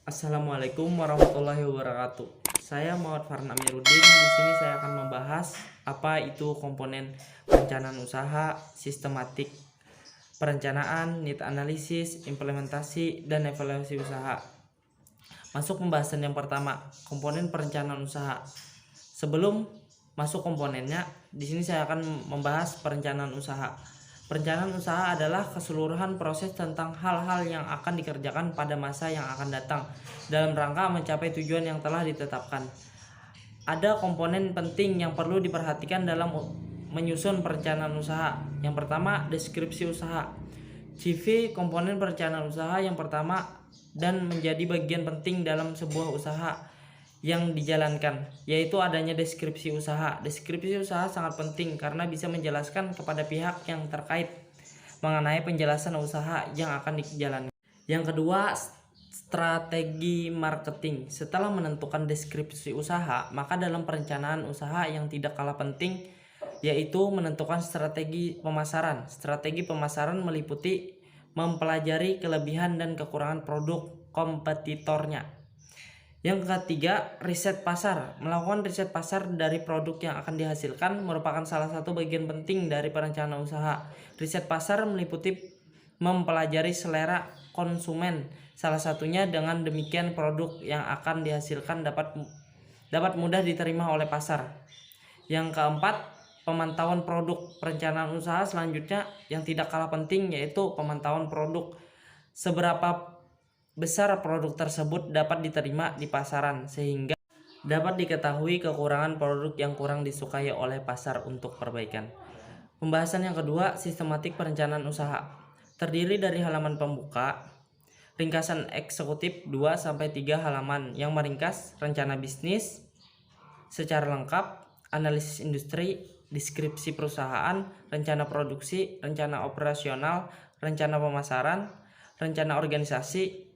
Assalamualaikum warahmatullahi wabarakatuh. Saya Muhammad Farhan Amiruddin. Di sini saya akan membahas apa itu komponen perencanaan usaha, sistematik perencanaan, need analisis, implementasi, dan evaluasi usaha. Masuk pembahasan yang pertama, komponen perencanaan usaha. Sebelum masuk komponennya, di sini saya akan membahas perencanaan usaha. Perencanaan usaha adalah keseluruhan proses tentang hal-hal yang akan dikerjakan pada masa yang akan datang dalam rangka mencapai tujuan yang telah ditetapkan. Ada komponen penting yang perlu diperhatikan dalam menyusun perencanaan usaha. Yang pertama, deskripsi usaha. CV komponen perencanaan usaha yang pertama dan menjadi bagian penting dalam sebuah usaha yang dijalankan, yaitu adanya deskripsi usaha. Deskripsi usaha sangat penting karena bisa menjelaskan kepada pihak yang terkait mengenai penjelasan usaha yang akan dijalankan. Yang kedua, strategi marketing. Setelah menentukan deskripsi usaha, maka dalam perencanaan usaha yang tidak kalah penting yaitu menentukan strategi pemasaran. Strategi pemasaran meliputi mempelajari kelebihan dan kekurangan produk kompetitornya. Yang ketiga, riset pasar. Melakukan riset pasar dari produk yang akan dihasilkan merupakan salah satu bagian penting dari perencanaan usaha. Riset pasar meliputi mempelajari selera konsumen. Salah satunya dengan demikian produk yang akan dihasilkan dapat mudah diterima oleh pasar. Yang keempat, pemantauan produk. Perencanaan usaha selanjutnya yang tidak kalah penting yaitu pemantauan produk. Seberapa besar produk tersebut dapat diterima di pasaran sehingga dapat diketahui kekurangan produk yang kurang disukai oleh pasar untuk perbaikan. Pembahasan yang kedua, sistematik perencanaan usaha. Terdiri dari halaman pembuka, ringkasan eksekutif 2-3 halaman yang meringkas rencana bisnis secara lengkap, analisis industri, deskripsi perusahaan, rencana produksi, rencana operasional, rencana pemasaran, rencana organisasi,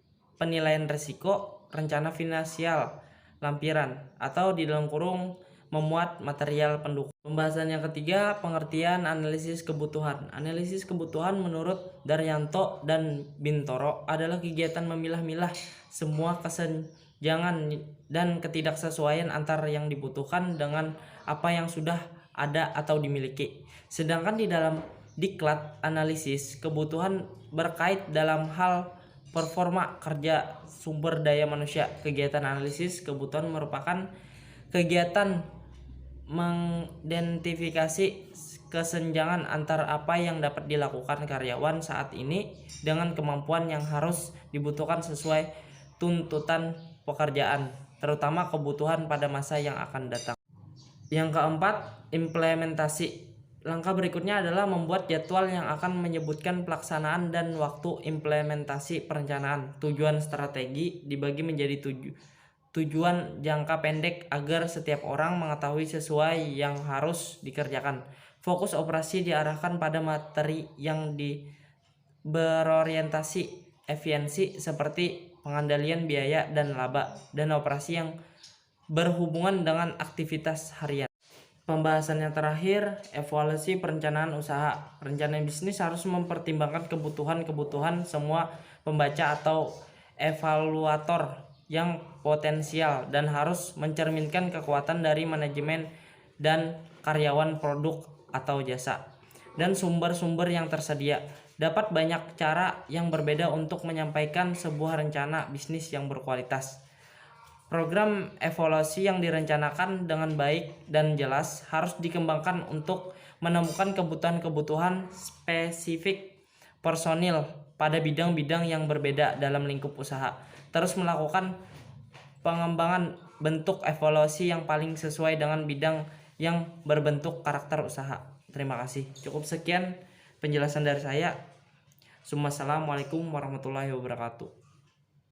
penilaian risiko, rencana finansial, lampiran, atau di dalam kurung memuat material pendukung. Pembahasan yang ketiga, pengertian analisis kebutuhan. Analisis kebutuhan menurut Daryanto dan Bintoro adalah kegiatan memilah-milah semua kesenjangan dan ketidaksesuaian antara yang dibutuhkan dengan apa yang sudah ada atau dimiliki. Sedangkan di dalam diklat analisis kebutuhan berkait dalam hal performa kerja sumber daya manusia. Kegiatan analisis kebutuhan merupakan kegiatan mengidentifikasi kesenjangan antara apa yang dapat dilakukan karyawan saat ini dengan kemampuan yang harus dibutuhkan sesuai tuntutan pekerjaan, terutama kebutuhan pada masa yang akan datang. Yang keempat, implementasi. Langkah berikutnya adalah membuat jadwal yang akan menyebutkan pelaksanaan dan waktu implementasi perencanaan. Tujuan strategi dibagi menjadi tujuan jangka pendek agar setiap orang mengetahui sesuai yang harus dikerjakan. Fokus operasi diarahkan pada materi yang berorientasi efisiensi seperti pengandalian biaya dan laba, dan operasi yang berhubungan dengan aktivitas harian. Pembahasan yang terakhir, evaluasi perencanaan usaha. Perencanaan bisnis harus mempertimbangkan kebutuhan semua pembaca atau evaluator yang potensial dan harus mencerminkan kekuatan dari manajemen dan karyawan produk atau jasa dan sumber-sumber yang tersedia. Dapat banyak cara yang berbeda untuk menyampaikan sebuah rencana bisnis yang berkualitas. Program evaluasi yang direncanakan dengan baik dan jelas harus dikembangkan untuk menemukan kebutuhan-kebutuhan spesifik personil pada bidang-bidang yang berbeda dalam lingkup usaha. Terus melakukan pengembangan bentuk evaluasi yang paling sesuai dengan bidang yang berbentuk karakter usaha. Terima kasih. Cukup sekian penjelasan dari saya. Assalamualaikum warahmatullahi wabarakatuh.